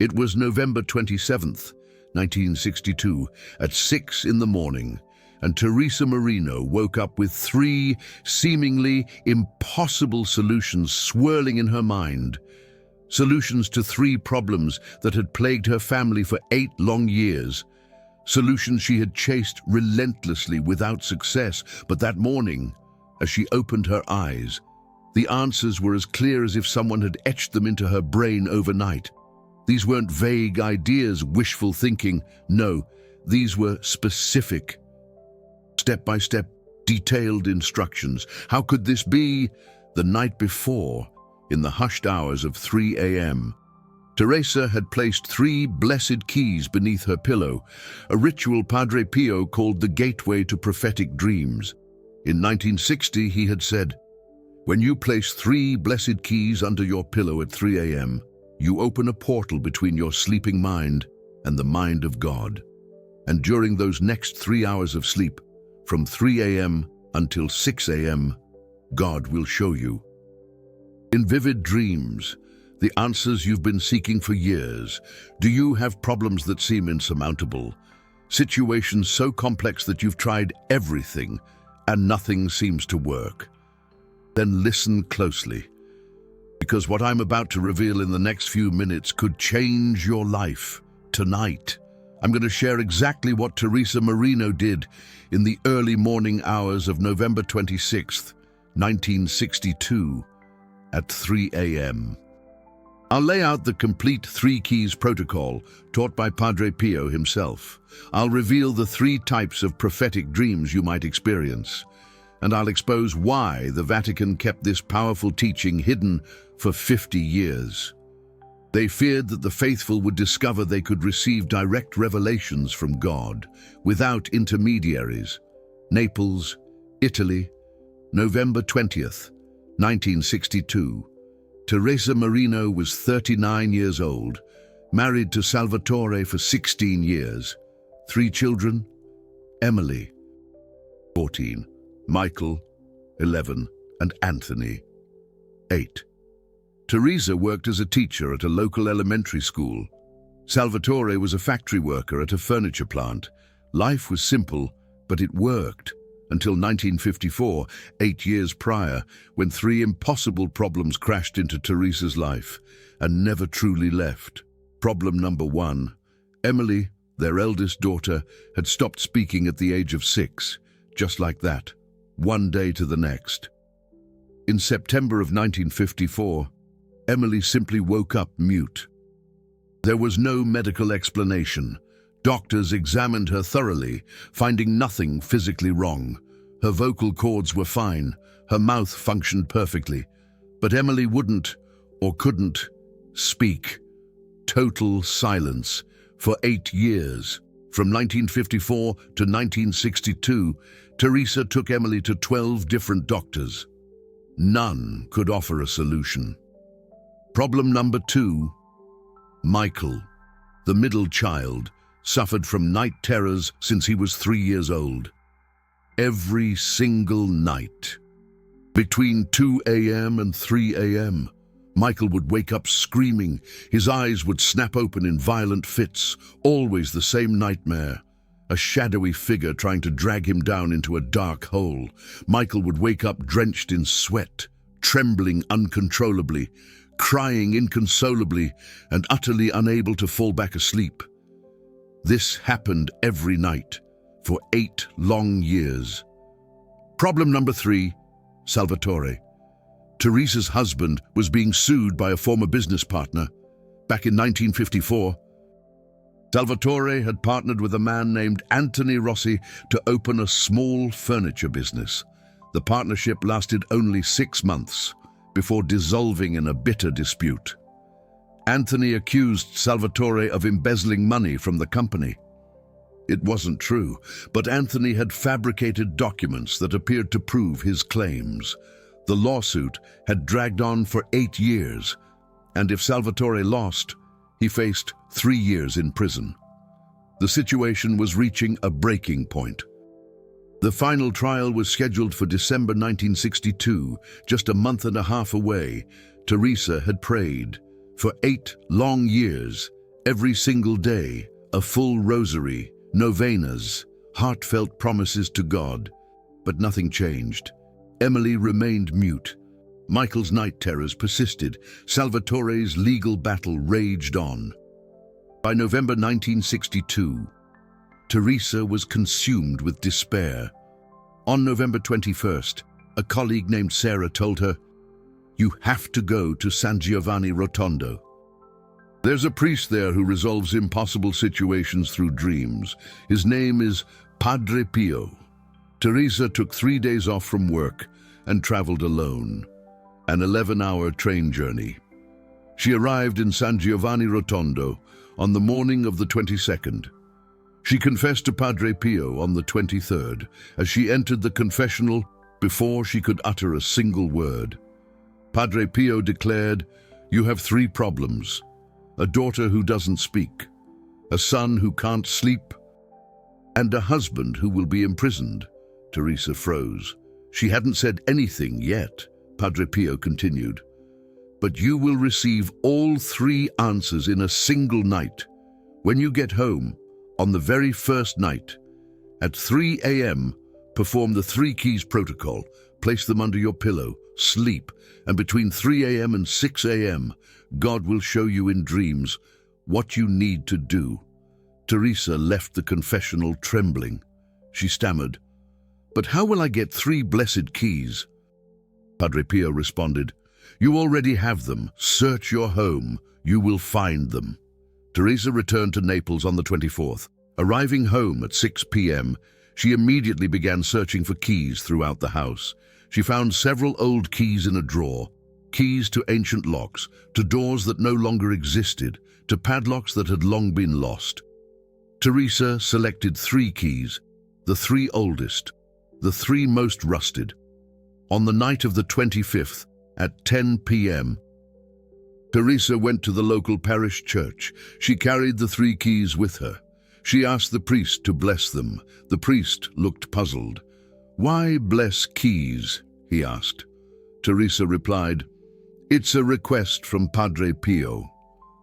It was November 27th, 1962, at 6 in the morning, and Teresa Marino woke up with three seemingly impossible solutions swirling in her mind. Solutions to three problems that had plagued her family for 8 long years. Solutions she had chased relentlessly without success, but that morning, as she opened her eyes, the answers were as clear as if someone had etched them into her brain overnight. These weren't vague ideas, wishful thinking. No, these were specific, step-by-step, detailed instructions. How could this be? The night before, in the hushed hours of 3 a.m., Teresa had placed 3 blessed keys beneath her pillow, a ritual Padre Pio called the gateway to prophetic dreams. In 1960, he had said, "When you place 3 blessed keys under your pillow at 3 a.m., you open a portal between your sleeping mind and the mind of God. And during those next 3 hours of sleep, from 3 a.m. until 6 a.m., God will show you, in vivid dreams, the answers you've been seeking for years. Do you have problems that seem insurmountable? Situations so complex that you've tried everything and nothing seems to work? Then listen closely, because what I'm about to reveal in the next few minutes could change your life tonight. I'm going to share exactly what Teresa Marino did in the early morning hours of November 26th, 1962, at 3 a.m. I'll lay out the complete 3 keys protocol taught by Padre Pio himself. I'll reveal the 3 types of prophetic dreams you might experience, and I'll expose why the Vatican kept this powerful teaching hidden for 50 years. They feared that the faithful would discover they could receive direct revelations from God without intermediaries. Naples, Italy, November 20th, 1962. Teresa Marino was 39 years old, married to Salvatore for 16 years. 3 children: Emily, 14, Michael, 11, and Anthony, 8. Teresa worked as a teacher at a local elementary school. Salvatore was a factory worker at a furniture plant. Life was simple, but it worked. Until 1954, 8 years prior, when 3 impossible problems crashed into Teresa's life and never truly left. Problem number 1. Emily, their eldest daughter, had stopped speaking at the age of 6, just like that, one day to the next. In September of 1954, Emily simply woke up mute. There was no medical explanation. Doctors examined her thoroughly, finding nothing physically wrong. Her vocal cords were fine, her mouth functioned perfectly, but Emily wouldn't or couldn't speak. Total silence for 8 years. From 1954 to 1962, Teresa took Emily to 12 different doctors. None could offer a solution. Problem number 2. Michael, the middle child, suffered from night terrors since he was 3 years old. Every single night, between 2 a.m. and 3 a.m., Michael would wake up screaming. His eyes would snap open in violent fits, always the same nightmare. A shadowy figure trying to drag him down into a dark hole. Michael would wake up drenched in sweat, trembling uncontrollably, crying inconsolably, and utterly unable to fall back asleep. This happened every night for 8 long years. Problem number 3, Salvatore. Teresa's husband was being sued by a former business partner. Back in 1954, Salvatore had partnered with a man named Anthony Rossi to open a small furniture business. The partnership lasted only 6 months before dissolving in a bitter dispute. Anthony accused Salvatore of embezzling money from the company. It wasn't true, but Anthony had fabricated documents that appeared to prove his claims. The lawsuit had dragged on for 8 years, and if Salvatore lost, he faced 3 years in prison. The situation was reaching a breaking point. The final trial was scheduled for December 1962, just a month and a half away. Teresa had prayed for 8 long years Every single day, a full rosary, novenas, heartfelt promises to God. But nothing changed. Emily remained mute. Michael's night terrors persisted. Salvatore's legal battle raged on. By November 1962, Teresa was consumed with despair. On November 21st, a colleague named Sarah told her, "You have to go to San Giovanni Rotondo. There's a priest there who resolves impossible situations through dreams. His name is Padre Pio." Teresa took 3 days off from work and traveled alone, an 11-hour train journey. She arrived in San Giovanni Rotondo on the morning of the 22nd. She confessed to Padre Pio on the 23rd as she entered the confessional before she could utter a single word. Padre Pio declared, "You have 3 problems. A daughter who doesn't speak, a son who can't sleep, and a husband who will be imprisoned." Teresa froze. She hadn't said anything yet. Padre Pio continued, "But you will receive all 3 answers in a single night. When you get home, on the very first night, at 3 a.m., perform the 3 keys protocol, place them under your pillow, sleep, and between 3 a.m. and 6 a.m., God will show you in dreams what you need to do." Teresa left the confessional trembling. She stammered, "But how will I get 3 blessed keys?" Padre Pio responded, "You already have them. Search your home. You will find them." Teresa returned to Naples on the 24th. Arriving home at 6 p.m., she immediately began searching for keys throughout the house. She found several old keys in a drawer, keys to ancient locks, to doors that no longer existed, to padlocks that had long been lost. Teresa selected 3 keys, the 3 oldest, the 3 most rusted. On the night of the 25th, at 10 p.m., Teresa went to the local parish church. She carried the 3 keys with her. She asked the priest to bless them. The priest looked puzzled. "Why bless keys?" he asked. Teresa replied, "It's a request from Padre Pio."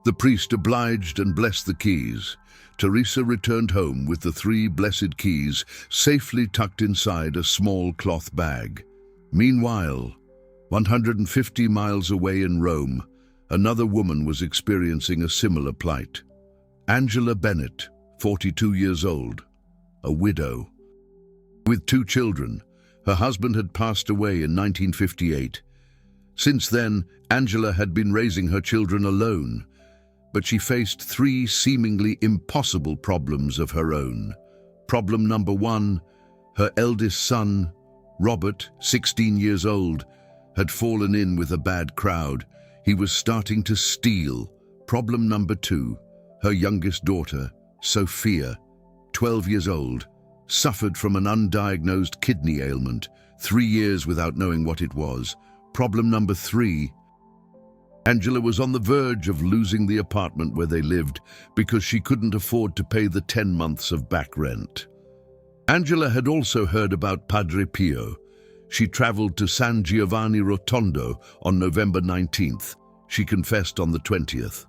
The priest obliged and blessed the keys. Teresa returned home with the 3 blessed keys safely tucked inside a small cloth bag. Meanwhile, 150 miles away in Rome, another woman was experiencing a similar plight. Angela Bennett, 42 years old, a widow. With 2 children, her husband had passed away in 1958. Since then, Angela had been raising her children alone, but she faced 3 seemingly impossible problems of her own. Problem number 1, her eldest son, Robert, 16 years old, had fallen in with a bad crowd. He was starting to steal. Problem number 2, her youngest daughter, Sophia, 12 years old, suffered from an undiagnosed kidney ailment, 3 years without knowing what it was. Problem number 3, Angela was on the verge of losing the apartment where they lived because she couldn't afford to pay the 10 months of back rent. Angela had also heard about Padre Pio. She traveled to San Giovanni Rotondo on November 19th. She confessed on the 20th.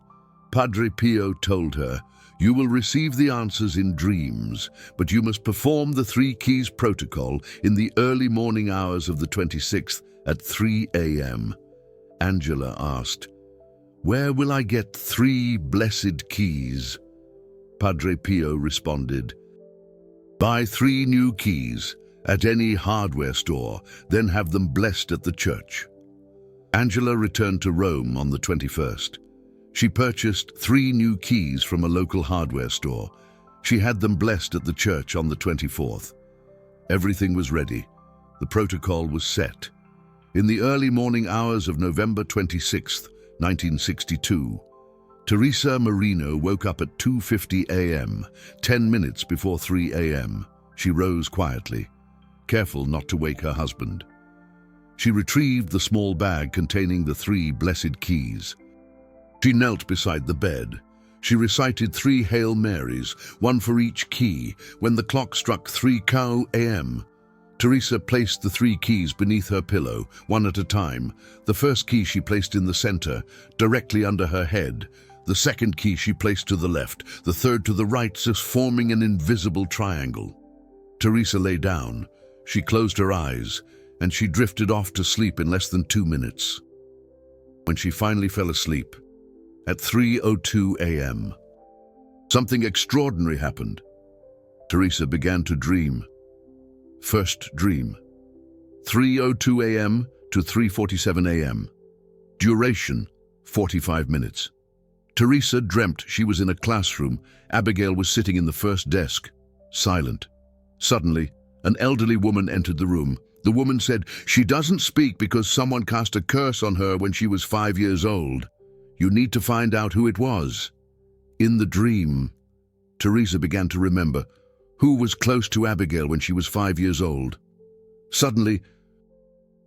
Padre Pio told her, "You will receive the answers in dreams, but you must perform the 3 keys protocol in the early morning hours of the 26th at 3 a.m. Angela asked, "Where will I get 3 blessed keys?" Padre Pio responded, "Buy 3 new keys at any hardware store, then have them blessed at the church." Angela returned to Rome on the 21st. She purchased 3 new keys from a local hardware store. She had them blessed at the church on the 24th. Everything was ready. The protocol was set. In the early morning hours of November 26, 1962, Teresa Marino woke up at 2:50 a.m., 10 minutes before 3 a.m. She rose quietly, careful not to wake her husband. She retrieved the small bag containing the 3 blessed keys. She knelt beside the bed. She recited 3 Hail Marys, 1 for each key. When the clock struck 3 a.m., Teresa placed the 3 keys beneath her pillow, one at a time. The first key she placed in the center, directly under her head. The second key she placed to the left, the third to the right, thus forming an invisible triangle. Teresa lay down. She closed her eyes, and she drifted off to sleep in less than 2 minutes. When she finally fell asleep, at 3:02 a.m., something extraordinary happened. Teresa began to dream. First dream, 3:02 a.m. to 3:47 a.m. Duration, 45 minutes. Teresa dreamt she was in a classroom. Abigail was sitting in the first desk, silent. Suddenly, an elderly woman entered the room. The woman said, "She doesn't speak because someone cast a curse on her when she was 5 years old. You need to find out who it was." In the dream, Teresa began to remember who was close to Abigail when she was 5 years old. Suddenly,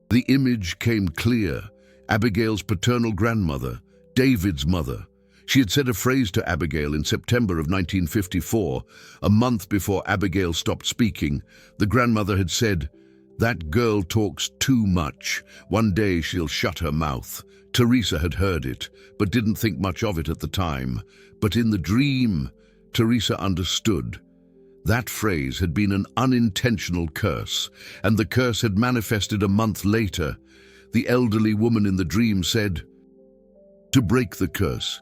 the image came clear. Abigail's paternal grandmother, David's mother. She had said a phrase to Abigail in September of 1954, a month before Abigail stopped speaking. The grandmother had said, "That girl talks too much. One day she'll shut her mouth." Teresa had heard it, but didn't think much of it at the time. But in the dream, Teresa understood. That phrase had been an unintentional curse, and the curse had manifested a month later. The elderly woman in the dream said, "To break the curse,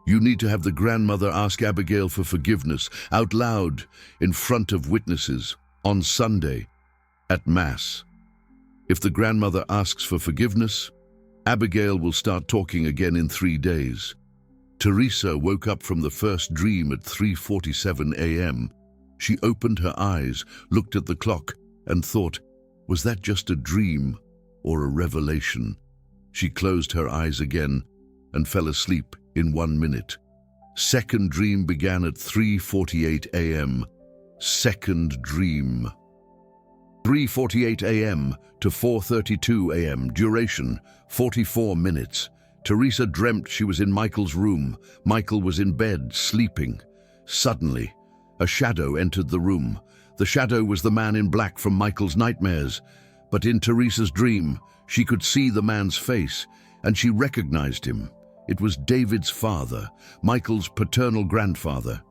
you need to have the grandmother ask Abigail for forgiveness out loud in front of witnesses on Sunday at Mass. If the grandmother asks for forgiveness, Abigail will start talking again in 3 days." Teresa woke up from the first dream at 3:47 a.m. She opened her eyes, looked at the clock, and thought, was that just a dream or a revelation? She closed her eyes again and fell asleep in 1 minute. Second dream began at 3:48 a.m. Second dream. 3:48 a.m. to 4:32 a.m. Duration, 44 minutes. Teresa dreamt she was in Michael's room. Michael was in bed, sleeping. Suddenly, a shadow entered the room. The shadow was the man in black from Michael's nightmares. But in Teresa's dream, she could see the man's face, and she recognized him. It was David's father, Michael's paternal grandfather.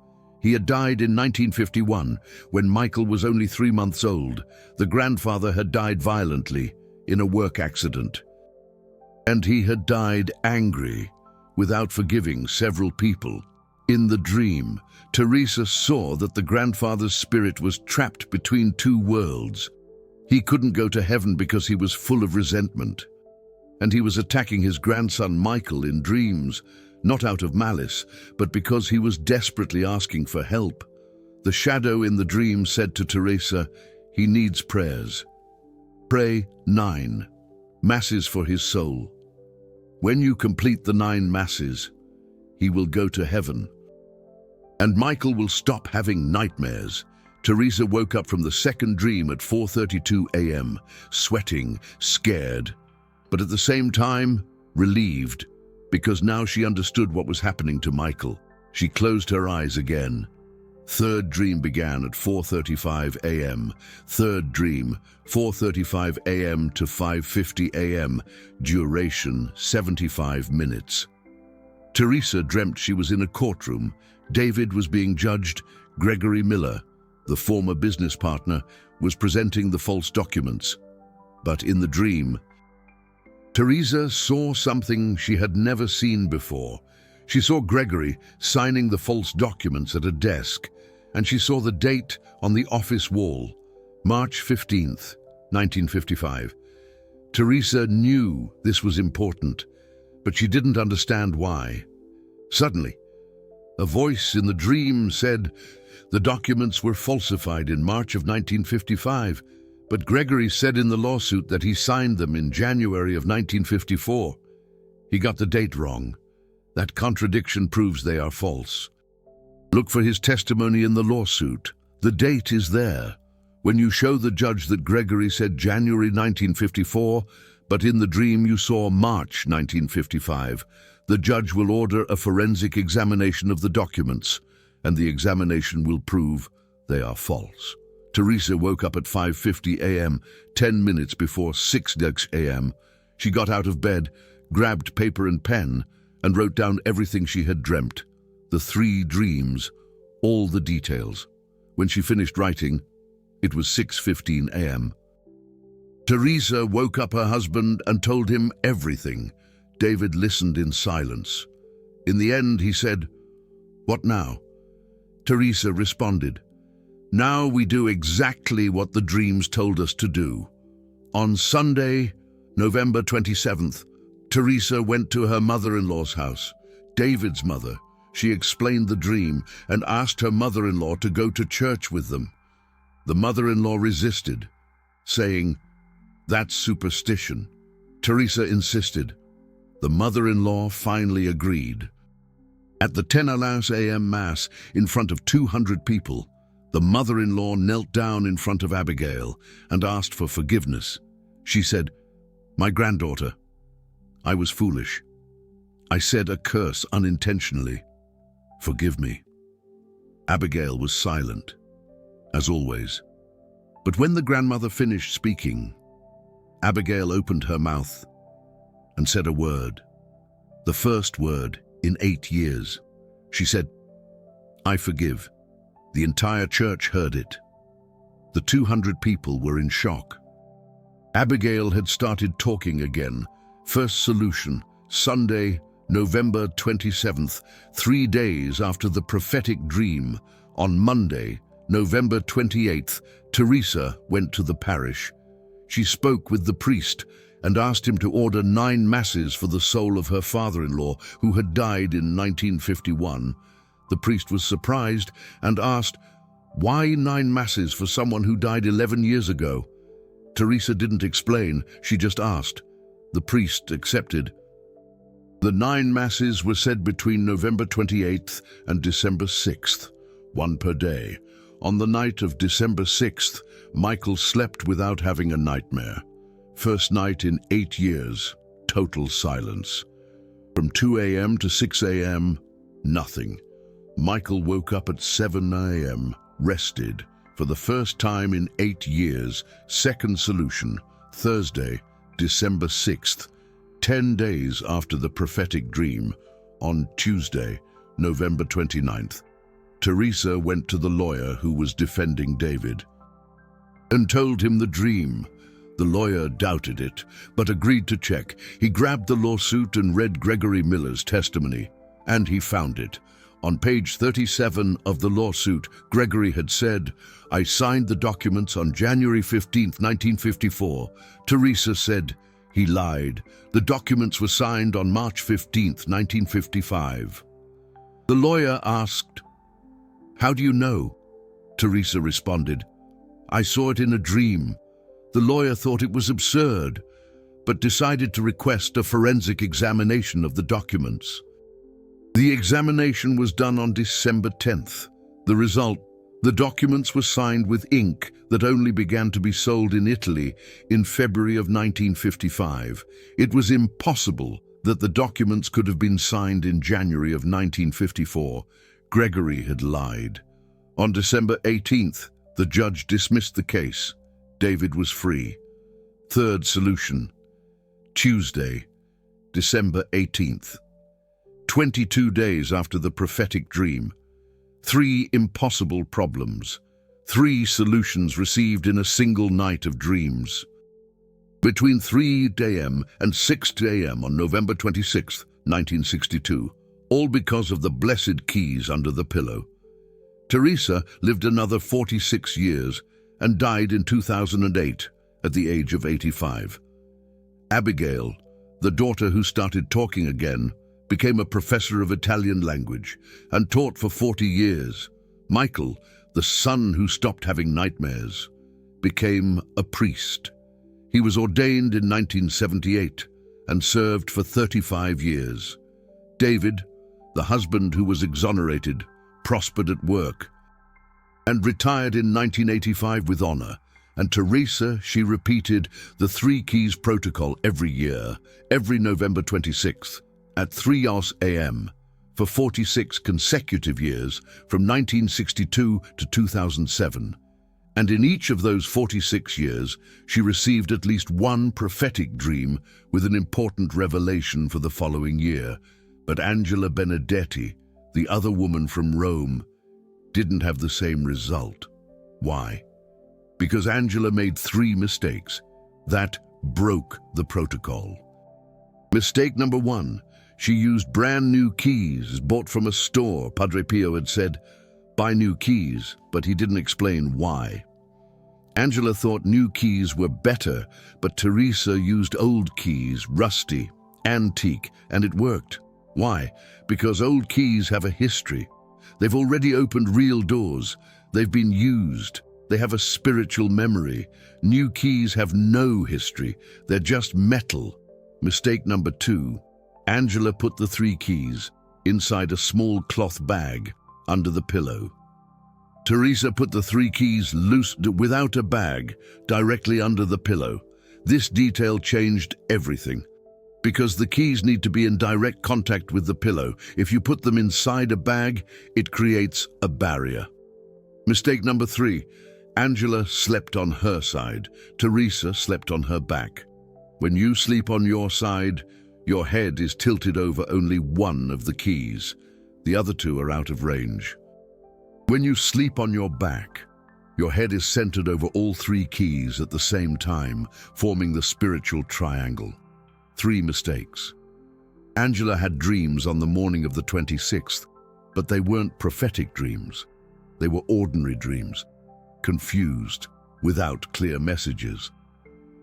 He had died in 1951, when Michael was only 3 months old. The grandfather had died violently in a work accident. And he had died angry, without forgiving several people. In the dream, Teresa saw that the grandfather's spirit was trapped between 2 worlds. He couldn't go to heaven because he was full of resentment. And he was attacking his grandson Michael in dreams, not out of malice, but because he was desperately asking for help. The shadow in the dream said to Teresa, "He needs prayers. Pray 9 masses for his soul. When you complete the 9 masses, he will go to heaven. And Michael will stop having nightmares." Teresa woke up from the second dream at 4:32 a.m., sweating, scared, but at the same time, relieved, because now she understood what was happening to Michael. She closed her eyes again. Third dream began at 4:35 a.m. Third dream, 4:35 a.m. to 5:50 a.m. Duration, 75 minutes. Teresa dreamt she was in a courtroom. David was being judged. Gregory Miller, the former business partner, was presenting the false documents. But in the dream, Teresa saw something she had never seen before. She saw Gregory signing the false documents at a desk, and she saw the date on the office wall, March 15th, 1955. Teresa knew this was important, but she didn't understand why. Suddenly, a voice in the dream said the documents were falsified in March of 1955, but Gregory said in the lawsuit that he signed them in January of 1954. He got the date wrong. That contradiction proves they are false. Look for his testimony in the lawsuit. The date is there. When you show the judge that Gregory said January 1954, but in the dream you saw March 1955, the judge will order a forensic examination of the documents, and the examination will prove they are false. Teresa woke up at 5:50 a.m., 10 minutes before 6 a.m. She got out of bed, grabbed paper and pen, and wrote down everything she had dreamt, the 3 dreams, all the details. When she finished writing, it was 6:15 a.m. Teresa woke up her husband and told him everything. David listened in silence. In the end, he said, "What now?" Teresa responded, "Now we do exactly what the dreams told us to do." On Sunday, November 27th, Teresa went to her mother-in-law's house, David's mother. She explained the dream and asked her mother-in-law to go to church with them. The mother-in-law resisted, saying, "That's superstition." Teresa insisted. The mother-in-law finally agreed. At the 10 a.m. Mass, in front of 200 people, the mother-in-law knelt down in front of Abigail and asked for forgiveness. She said, "My granddaughter, I was foolish. I said a curse unintentionally. Forgive me." Abigail was silent, as always. But when the grandmother finished speaking, Abigail opened her mouth and said a word, the first word in 8 years. She said, "I forgive." The entire church heard it. The 200 people were in shock. Abigail had started talking again. First solution, Sunday, November 27th, 3 days after the prophetic dream. On Monday, November 28th, Teresa went to the parish. She spoke with the priest and asked him to order 9 masses for the soul of her father-in-law, who had died in 1951. The priest was surprised and asked, "Why 9 masses for someone who died 11 years ago?" Teresa didn't explain, she just asked. The priest accepted. The 9 masses were said between November 28th and December 6th, 1 per day. On the night of December 6th, Michael slept without having a nightmare. First night in 8 years, total silence. From 2 a.m. to 6 a.m., nothing. Michael woke up at 7 a.m., rested. For the first time in 8 years, second solution, Thursday, December 6th, 10 days after the prophetic dream. On Tuesday, November 29th, Teresa went to the lawyer who was defending David and told him the dream. The lawyer doubted it, but agreed to check. He grabbed the lawsuit and read Gregory Miller's testimony, and he found it. On page 37 of the lawsuit, Gregory had said, "I signed the documents on January 15, 1954. Teresa said, he lied. The documents were signed on March 15, 1955. The lawyer asked, "How do you know?" Teresa responded, "I saw it in a dream." The lawyer thought it was absurd, but decided to request a forensic examination of the documents. The examination was done on December 10th. The result, the documents were signed with ink that only began to be sold in Italy in February of 1955. It was impossible that the documents could have been signed in January of 1954. Gregory had lied. On December 18th, the judge dismissed the case. David was free. Third solution, Tuesday, December 18th. 22 days after the prophetic dream. 3 impossible problems. 3 solutions received in a single night of dreams. Between 3 a.m. and 6 a.m. on November 26, 1962, all because of the blessed keys under the pillow. Teresa lived another 46 years and died in 2008 at the age of 85. Abigail, the daughter who started talking again, became a professor of Italian language and taught for 40 years. Michael, the son who stopped having nightmares, became a priest. He was ordained in 1978 and served for 35 years. David, the husband who was exonerated, prospered at work and retired in 1985 with honor. And Teresa, she repeated the 3 Keys protocol every year, every November 26th, at 3 a.m. for 46 consecutive years from 1962 to 2007. And in each of those 46 years, she received at least one prophetic dream with an important revelation for the following year. But Angela Benedetti, the other woman from Rome, didn't have the same result. Why? Because Angela made 3 mistakes. That broke the protocol. Mistake number 1. She used brand new keys bought from a store. Padre Pio had said, "Buy new keys," but he didn't explain why. Angela thought new keys were better, but Teresa used old keys, rusty, antique, and it worked. Why? Because old keys have a history. They've already opened real doors. They've been used. They have a spiritual memory. New keys have no history. They're just metal. Mistake number 2. Angela put the 3 keys inside a small cloth bag under the pillow. Teresa put the 3 keys loose without a bag directly under the pillow. This detail changed everything. Because the keys need to be in direct contact with the pillow. If you put them inside a bag, it creates a barrier. Mistake number 3. Angela slept on her side. Teresa slept on her back. When you sleep on your side, your head is tilted over only one of the keys. The other 2 are out of range. When you sleep on your back, your head is centered over all 3 keys at the same time, forming the spiritual triangle. 3 mistakes. Angela had dreams on the morning of the 26th, but they weren't prophetic dreams. They were ordinary dreams, confused, without clear messages.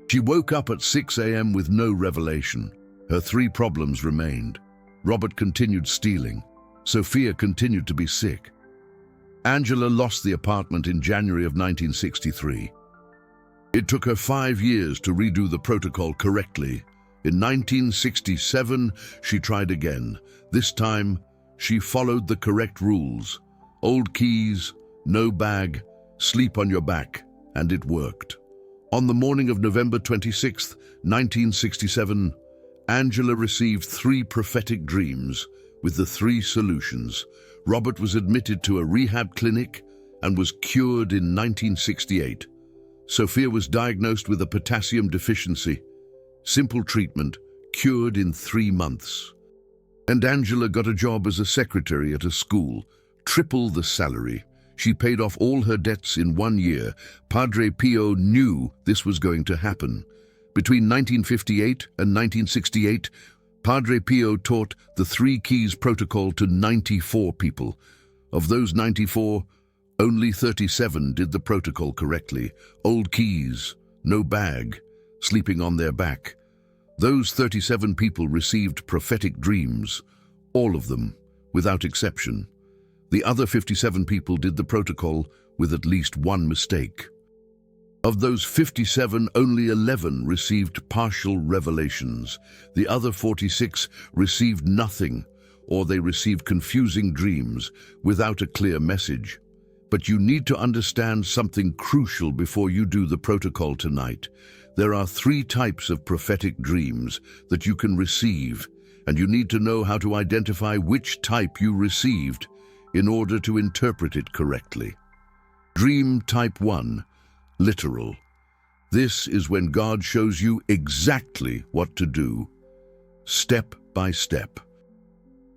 She woke up at 6 a.m. with no revelation. Her 3 problems remained. Robert continued stealing. Sophia continued to be sick. Angela lost the apartment in January of 1963. It took her 5 years to redo the protocol correctly. In 1967, she tried again. This time, she followed the correct rules. Old keys, no bag, sleep on your back, and it worked. On the morning of November 26, 1967, Angela received 3 prophetic dreams with the 3 solutions. Robert was admitted to a rehab clinic and was cured in 1968. Sophia was diagnosed with a potassium deficiency. Simple treatment, cured in 3 months. And Angela got a job as a secretary at a school, triple the salary. She paid off all her debts in 1 year. Padre Pio knew this was going to happen. Between 1958 and 1968, Padre Pio taught the 3 keys protocol to 94 people. Of those 94, only 37 did the protocol correctly. Old keys, no bag, sleeping on their back. Those 37 people received prophetic dreams, all of them, without exception. The other 57 people did the protocol with at least 1 mistake. Of those 57, only 11 received partial revelations. The other 46 received nothing, or they received confusing dreams without a clear message. But you need to understand something crucial before you do the protocol tonight. There are 3 types of prophetic dreams that you can receive, and you need to know how to identify which type you received in order to interpret it correctly. Dream type 1, literal. This is when God shows you exactly what to do, step by step.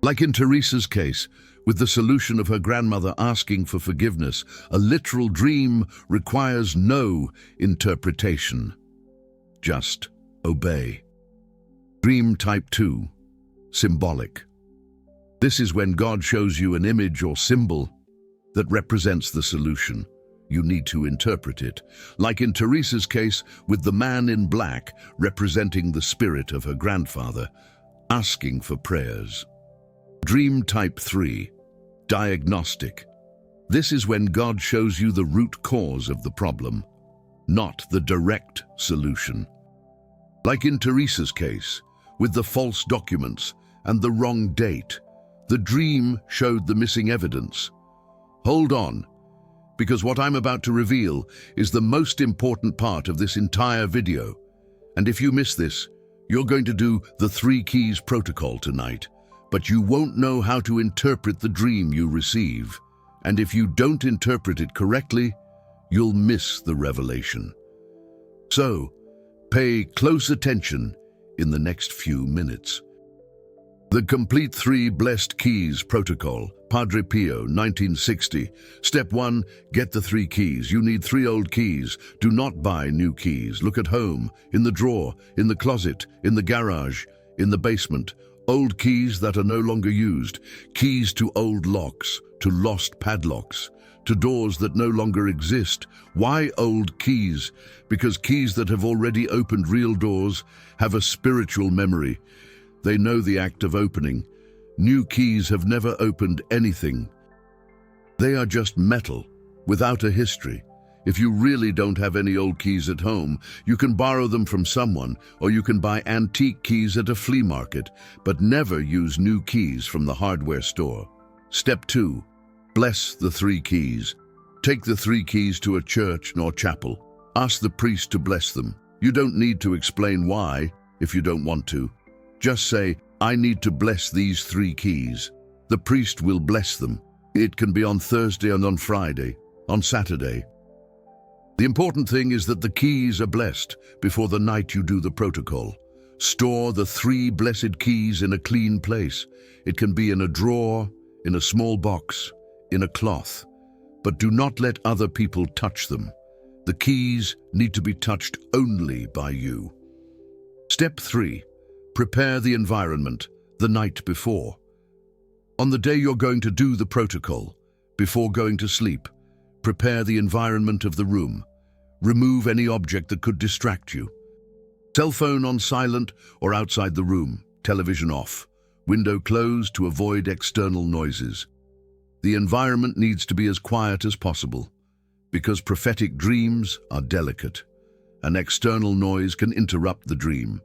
Like in Teresa's case, with the solution of her grandmother asking for forgiveness, a literal dream requires no interpretation. Just obey. Dream type 2, symbolic. This is when God shows you an image or symbol that represents the solution. You need to interpret it, like in Teresa's case with the man in black representing the spirit of her grandfather, asking for prayers. Dream type 3, diagnostic. This is when God shows you the root cause of the problem, not the direct solution. Like in Teresa's case, with the false documents and the wrong date, the dream showed the missing evidence. Hold on, because what I'm about to reveal is the most important part of this entire video. And if you miss this, you're going to do the 3 keys protocol tonight, but you won't know how to interpret the dream you receive. And if you don't interpret it correctly, you'll miss the revelation. So, pay close attention in the next few minutes. The Complete Three Blessed Keys Protocol, Padre Pio, 1960. Step 1, get the 3 keys. You need 3 old keys. Do not buy new keys. Look at home, in the drawer, in the closet, in the garage, in the basement. Old keys that are no longer used. Keys to old locks, to lost padlocks, to doors that no longer exist. Why old keys? Because keys that have already opened real doors have a spiritual memory. They know the act of opening. New keys have never opened anything. They are just metal, without a history. If you really don't have any old keys at home, you can borrow them from someone, or you can buy antique keys at a flea market, but never use new keys from the hardware store. Step 2. Bless the 3 keys. Take the 3 keys to a church or chapel. Ask the priest to bless them. You don't need to explain why, if you don't want to. Just say, I need to bless these 3 keys. The priest will bless them. It can be on Thursday and on Friday, on Saturday. The important thing is that the keys are blessed before the night you do the protocol. Store the 3 blessed keys in a clean place. It can be in a drawer, in a small box, in a cloth. But do not let other people touch them. The keys need to be touched only by you. Step 3. Prepare the environment the night before. On the day you're going to do the protocol, before going to sleep, prepare the environment of the room. Remove any object that could distract you. Cell phone on silent or outside the room, television off, window closed to avoid external noises. The environment needs to be as quiet as possible, because prophetic dreams are delicate. An external noise can interrupt the dream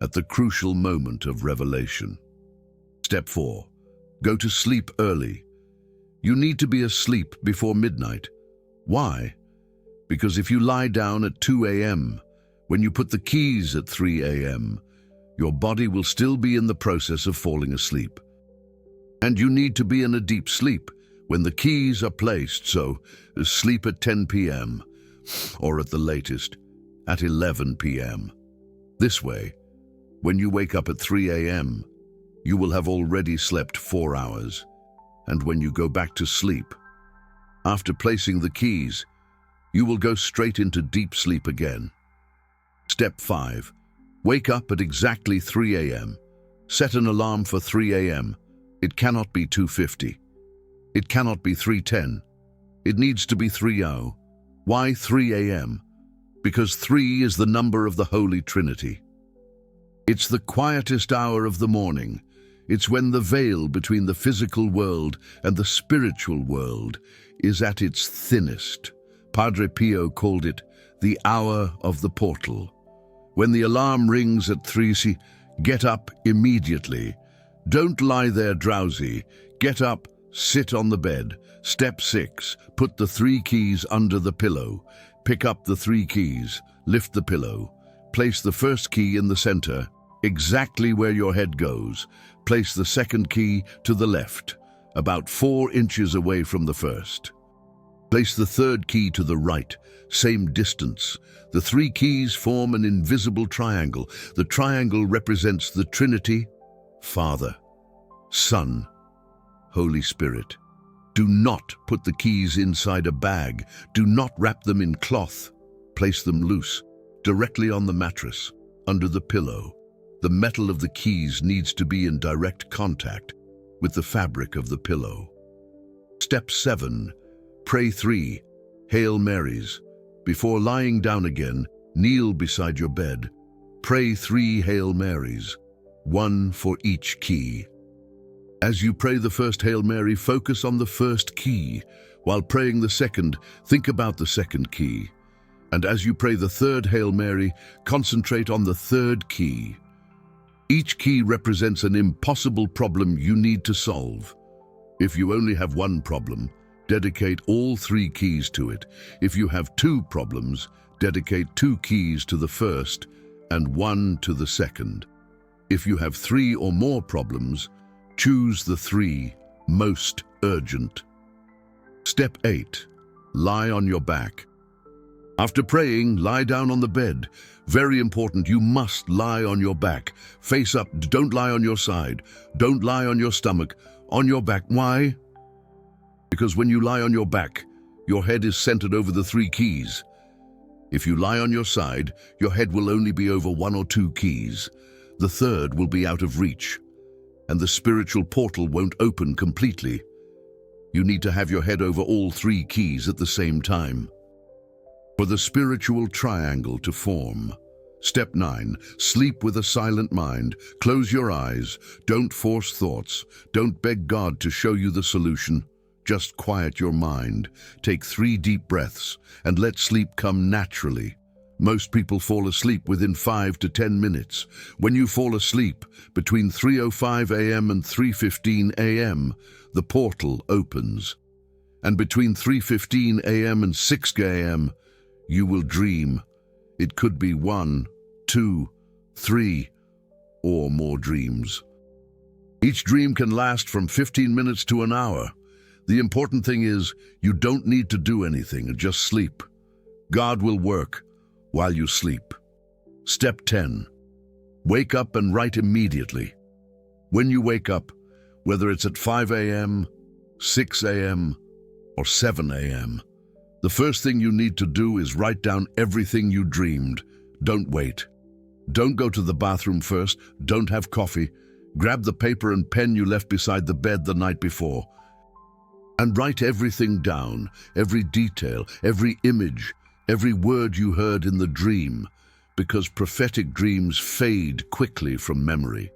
at the crucial moment of revelation. Step 4. Go to sleep early. You need to be asleep before midnight. Why? Because if you lie down at 2 a.m., when you put the keys at 3 a.m., your body will still be in the process of falling asleep. And you need to be in a deep sleep when the keys are placed, so sleep at 10 p.m. or at the latest, at 11 p.m. This way, when you wake up at 3 a.m., you will have already slept 4 hours. And when you go back to sleep, after placing the keys, you will go straight into deep sleep again. Step 5. Wake up at exactly 3 a.m. Set an alarm for 3 a.m. It cannot be 2:50. It cannot be 3:10. It needs to be 3:00. Why 3 a.m.? Because 3 is the number of the Holy Trinity. It's the quietest hour of the morning. It's when the veil between the physical world and the spiritual world is at its thinnest. Padre Pio called it the hour of the portal. When the alarm rings at 3, get up immediately. Don't lie there drowsy. Get up, sit on the bed. Step 6, put the 3 keys under the pillow. Pick up the 3 keys, lift the pillow. Place the first key in the center, exactly where your head goes. Place the second key to the left, about 4 inches away from the first. Place the third key to the right, same distance. The 3 keys form an invisible triangle. The triangle represents the Trinity, Father, Son, Holy Spirit. Do not put the keys inside a bag. Do not wrap them in cloth. Place them loose, directly on the mattress, under the pillow. The metal of the keys needs to be in direct contact with the fabric of the pillow. Step 7. Pray 3 Hail Marys. Before lying down again, kneel beside your bed. Pray 3 Hail Marys, 1 for each key. As you pray the first Hail Mary, focus on the first key. While praying the second, think about the second key. And as you pray the third Hail Mary, concentrate on the third key. Each key represents an impossible problem you need to solve. If you only have one problem, dedicate all 3 keys to it. If you have 2 problems, dedicate 2 keys to the first and 1 to the second. If you have 3 or more problems, choose the 3 most urgent. Step 8. Lie on your back. After praying, lie down on the bed. Very important, you must lie on your back. Face up, don't lie on your side. Don't lie on your stomach, on your back. Why? Because when you lie on your back, your head is centered over the 3 keys. If you lie on your side, your head will only be over 1 or 2 keys. The 3rd will be out of reach, and the spiritual portal won't open completely. You need to have your head over all 3 keys at the same time. For the spiritual triangle to form. Step 9. Sleep with a silent mind. Close your eyes. Don't force thoughts. Don't beg God to show you the solution. Just quiet your mind. Take 3 deep breaths and let sleep come naturally. Most people fall asleep within 5 to 10 minutes. When you fall asleep, between 3:05 a.m. and 3:15 a.m., the portal opens. And between 3:15 a.m. and 6 a.m., you will dream. It could be 1, 2, 3, or more dreams. Each dream can last from 15 minutes to an hour. The important thing is, you don't need to do anything, just sleep. God will work while you sleep. Step 10. Wake up and write immediately. When you wake up, whether it's at 5 a.m., 6 a.m., or 7 a.m., the first thing you need to do is write down everything you dreamed. Don't wait. Don't go to the bathroom first. Don't have coffee. Grab the paper and pen you left beside the bed the night before. And write everything down, every detail, every image, every word you heard in the dream, because prophetic dreams fade quickly from memory.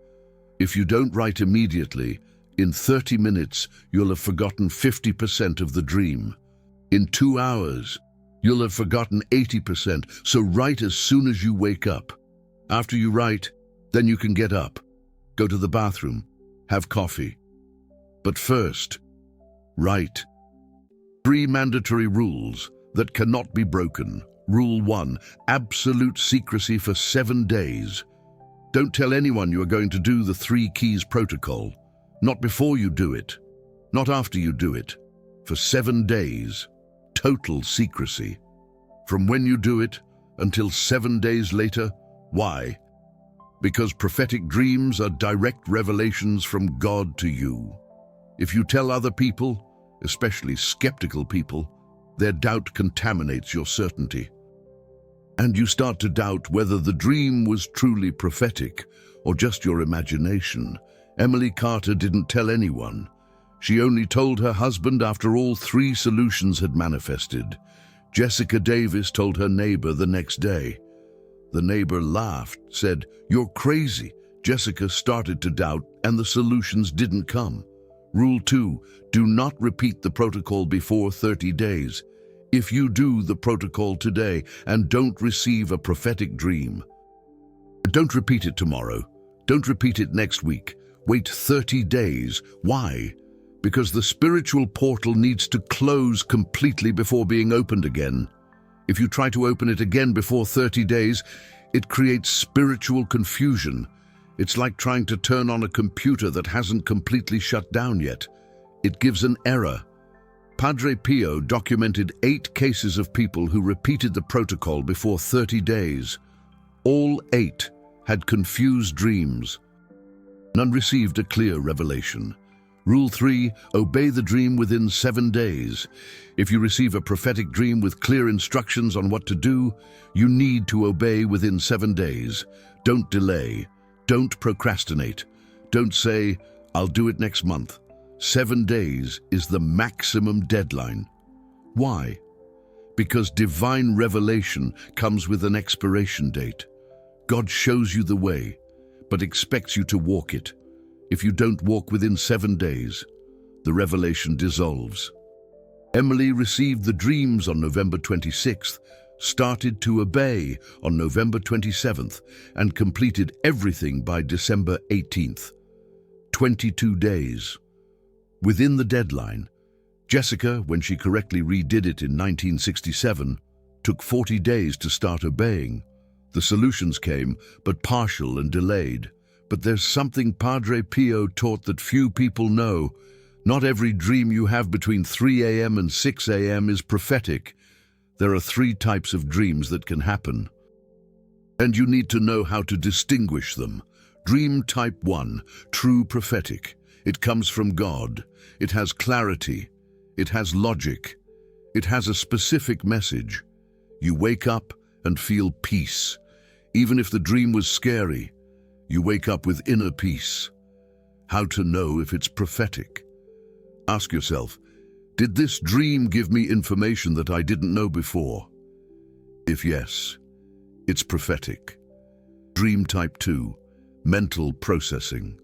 If you don't write immediately, in 30 minutes you'll have forgotten 50% of the dream. In 2 hours, you'll have forgotten 80%, so write as soon as you wake up. After you write, then you can get up, go to the bathroom, have coffee. But first, write. 3 mandatory rules that cannot be broken. Rule 1, absolute secrecy for 7 days. Don't tell anyone you are going to do the 3 keys protocol. Not before you do it, not after you do it. For 7 days. Total secrecy. From when you do it until 7 days later. Why? Because prophetic dreams are direct revelations from God to you. If you tell other people, especially skeptical people, their doubt contaminates your certainty. And you start to doubt whether the dream was truly prophetic or just your imagination. Emily Carter didn't tell anyone. She only told her husband after all 3 solutions had manifested. Jessica Davis told her neighbor the next day. The neighbor laughed, said, "You're crazy." Jessica started to doubt, and the solutions didn't come. Rule 2, do not repeat the protocol before 30 days. If you do the protocol today and don't receive a prophetic dream, don't repeat it tomorrow. Don't repeat it next week. Wait 30 days. Why? Because the spiritual portal needs to close completely before being opened again. If you try to open it again before 30 days, it creates spiritual confusion. It's like trying to turn on a computer that hasn't completely shut down yet. It gives an error. Padre Pio documented 8 cases of people who repeated the protocol before 30 days. All 8 had confused dreams. None received a clear revelation. Rule 3, obey the dream within 7 days. If you receive a prophetic dream with clear instructions on what to do, you need to obey within 7 days. Don't delay. Don't procrastinate. Don't say, "I'll do it next month." 7 days is the maximum deadline. Why? Because divine revelation comes with an expiration date. God shows you the way, but expects you to walk it. If you don't walk within 7 days, the revelation dissolves. Emily received the dreams on November 26th, started to obey on November 27th, and completed everything by December 18th. 22 days. Within the deadline, Jessica, when she correctly redid it in 1967, took 40 days to start obeying. The solutions came, but partial and delayed. But there's something Padre Pio taught that few people know. Not every dream you have between 3 a.m. and 6 a.m. is prophetic. There are three types of dreams that can happen, and you need to know how to distinguish them. Dream type 1, true prophetic. It comes from God. It has clarity. It has logic. It has a specific message. You wake up and feel peace. Even if the dream was scary, you wake up with inner peace. How to know if it's prophetic? Ask yourself, did this dream give me information that I didn't know before? If yes, it's prophetic. Dream type 2, mental processing.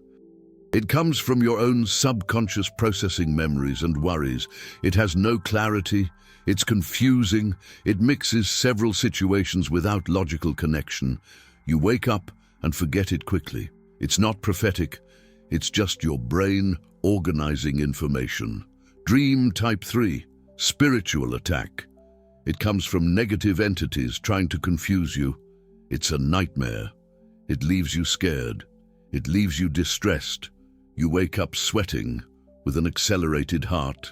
It comes from your own subconscious processing memories and worries. It has no clarity, it's confusing, it mixes several situations without logical connection. You wake up and forget it quickly. It's not prophetic, it's just your brain organizing information. Dream type 3, spiritual attack. It comes from negative entities trying to confuse you. It's a nightmare. It leaves you scared. It leaves you distressed. You wake up sweating with an accelerated heart.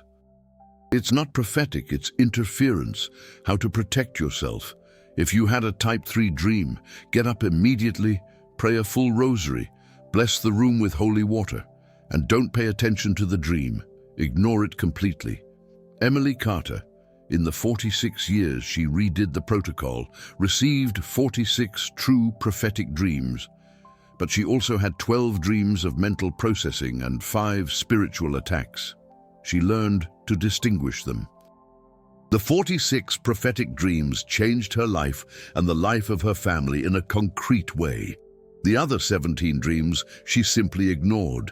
It's not prophetic, it's interference. How to protect yourself. If you had a type 3 dream, get up immediately, pray a full rosary, bless the room with holy water, and don't pay attention to the dream. Ignore it completely. Emily Carter, in the 46 years she redid the protocol, received 46 true prophetic dreams, but she also had 12 dreams of mental processing and 5 spiritual attacks. She learned to distinguish them. The 46 prophetic dreams changed her life and the life of her family in a concrete way. The other 17 dreams she simply ignored.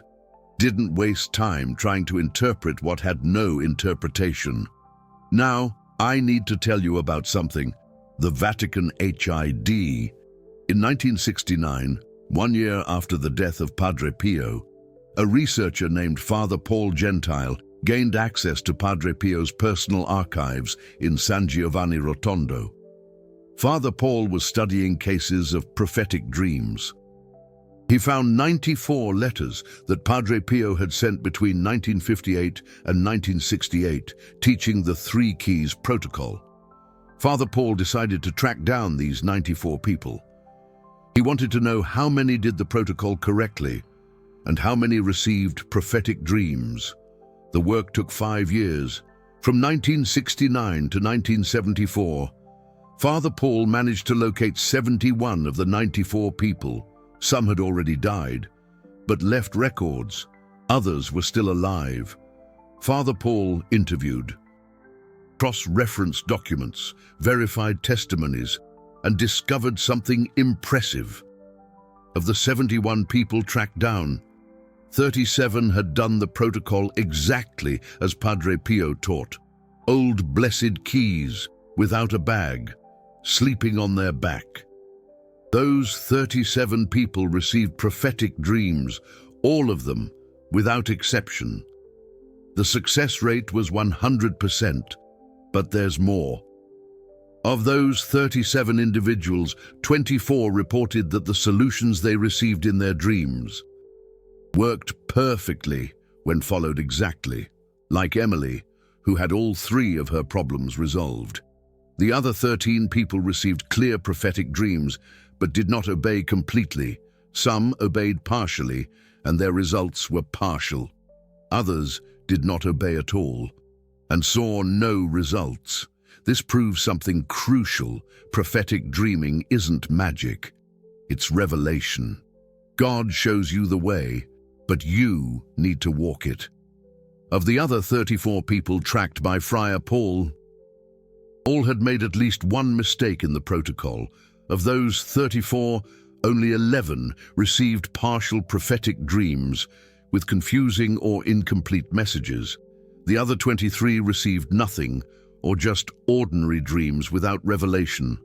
Didn't waste time trying to interpret what had no interpretation. Now, I need to tell you about something. The Vatican HID. In 1969, 1 year after the death of Padre Pio, a researcher named Father Paul Gentile gained access to Padre Pio's personal archives in San Giovanni Rotondo. Father Paul was studying cases of prophetic dreams. He found 94 letters that Padre Pio had sent between 1958 and 1968, teaching the 3 keys protocol. Father Paul decided to track down these 94 people. He wanted to know how many did the protocol correctly and how many received prophetic dreams. The work took 5 years. From 1969 to 1974, Father Paul managed to locate 71 of the 94 people. Some had already died, but left records. Others were still alive. Father Paul interviewed, cross-referenced documents, verified testimonies, and discovered something impressive. Of the 71 people tracked down, 37 had done the protocol exactly as Padre Pio taught. Old blessed keys, without a bag, sleeping on their back. Those 37 people received prophetic dreams, all of them, without exception. The success rate was 100%, but there's more. Of those 37 individuals, 24 reported that the solutions they received in their dreams worked perfectly when followed exactly, like Emily, who had all 3 of her problems resolved. The other 13 people received clear prophetic dreams, but did not obey completely. Some obeyed partially, and their results were partial. Others did not obey at all, and saw no results. This proves something crucial. Prophetic dreaming isn't magic, it's revelation. God shows you the way, but you need to walk it. Of the other 34 people tracked by Friar Paul, all had made at least one mistake in the protocol. Of those 34, only 11 received partial prophetic dreams with confusing or incomplete messages. The other 23 received nothing, or just ordinary dreams without revelation.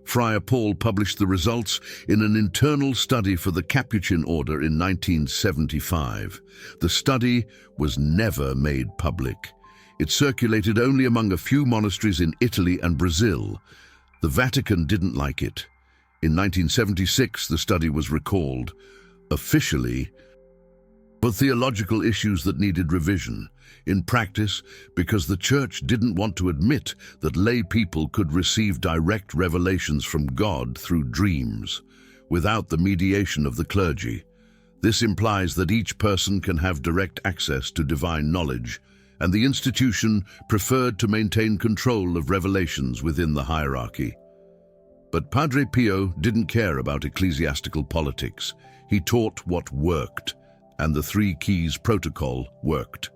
Friar Paul published the results in an internal study for the Capuchin order in 1975. The study was never made public. It circulated only among a few monasteries in Italy and Brazil. The Vatican didn't like it. In 1976, the study was recalled. Officially, but theological issues that needed revision. In practice, because the Church didn't want to admit that lay people could receive direct revelations from God through dreams, without the mediation of the clergy. This implies that each person can have direct access to divine knowledge, and the institution preferred to maintain control of revelations within the hierarchy. But Padre Pio didn't care about ecclesiastical politics. He taught what worked, and the Three Keys protocol worked.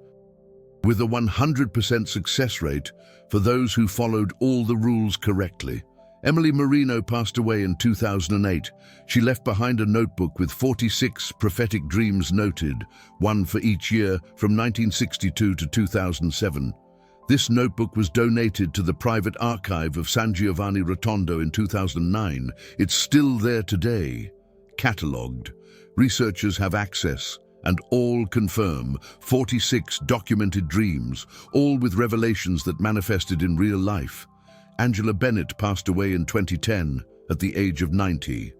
With a 100% success rate for those who followed all the rules correctly. Emily Marino passed away in 2008. She left behind a notebook with 46 prophetic dreams noted, one for each year from 1962 to 2007. This notebook was donated to the private archive of San Giovanni Rotondo in 2009. It's still there today, catalogued. Researchers have access, and all confirm 46 documented dreams, all with revelations that manifested in real life. Angela Bennett passed away in 2010 at the age of 90.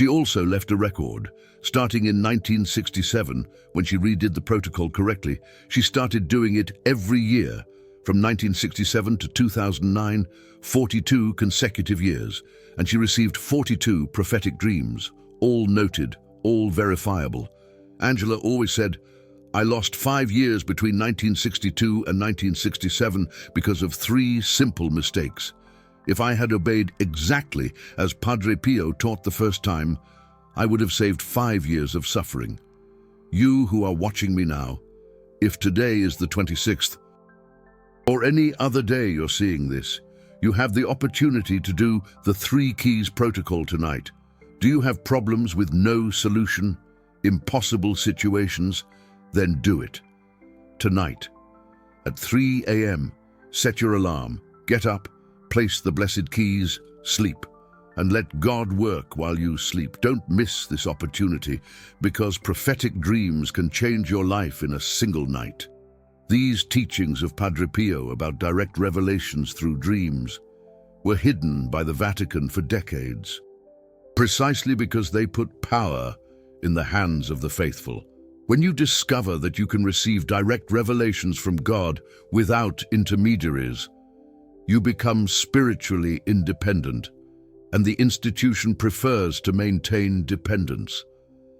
She also left a record. Starting in 1967, when she redid the protocol correctly, she started doing it every year. From 1967 to 2009, 42 consecutive years, and she received 42 prophetic dreams, all noted, all verifiable. Angela always said, "I lost 5 years between 1962 and 1967 because of 3 simple mistakes. If I had obeyed exactly as Padre Pio taught the first time, I would have saved 5 years of suffering." You who are watching me now, if today is the 26th, or any other day you're seeing this, you have the opportunity to do the Three Keys protocol tonight. Do you have problems with no solution? Impossible situations? Then do it. Tonight, at 3 a.m., set your alarm, get up, place the blessed keys, sleep, and let God work while you sleep. Don't miss this opportunity, because prophetic dreams can change your life in a single night. These teachings of Padre Pio about direct revelations through dreams were hidden by the Vatican for decades, precisely because they put power in the hands of the faithful. When you discover that you can receive direct revelations from God without intermediaries, you become spiritually independent, and the institution prefers to maintain dependence.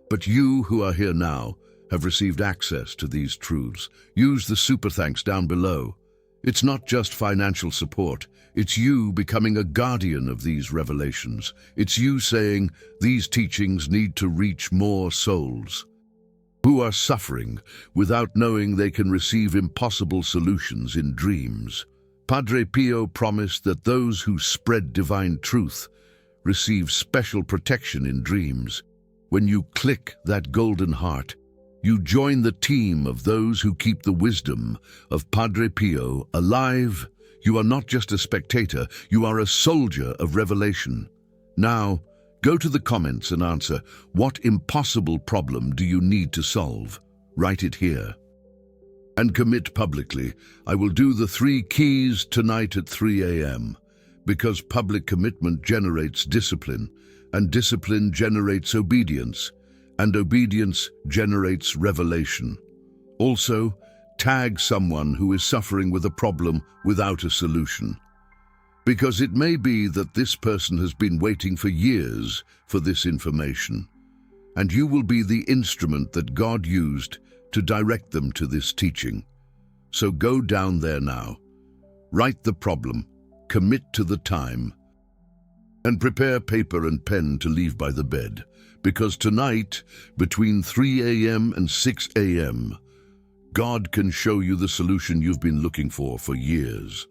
But you who are here now have received access to these truths. Use the super thanks down below. It's not just financial support. It's you becoming a guardian of these revelations. It's you saying, these teachings need to reach more souls who are suffering without knowing they can receive impossible solutions in dreams. Padre Pio promised that those who spread divine truth receive special protection in dreams. When you click that golden heart, you join the team of those who keep the wisdom of Padre Pio alive. You are not just a spectator, you are a soldier of revelation. Now, go to the comments and answer, what impossible problem do you need to solve? Write it here. And commit publicly, I will do the 3 keys tonight at 3 a.m. Because public commitment generates discipline, and discipline generates obedience, and obedience generates revelation. Also, tag someone who is suffering with a problem without a solution. Because it may be that this person has been waiting for years for this information, and you will be the instrument that God used to direct them to this teaching. So go down there now, write the problem, commit to the time, and prepare paper and pen to leave by the bed. Because tonight, between 3 a.m. and 6 a.m., God can show you the solution you've been looking for years.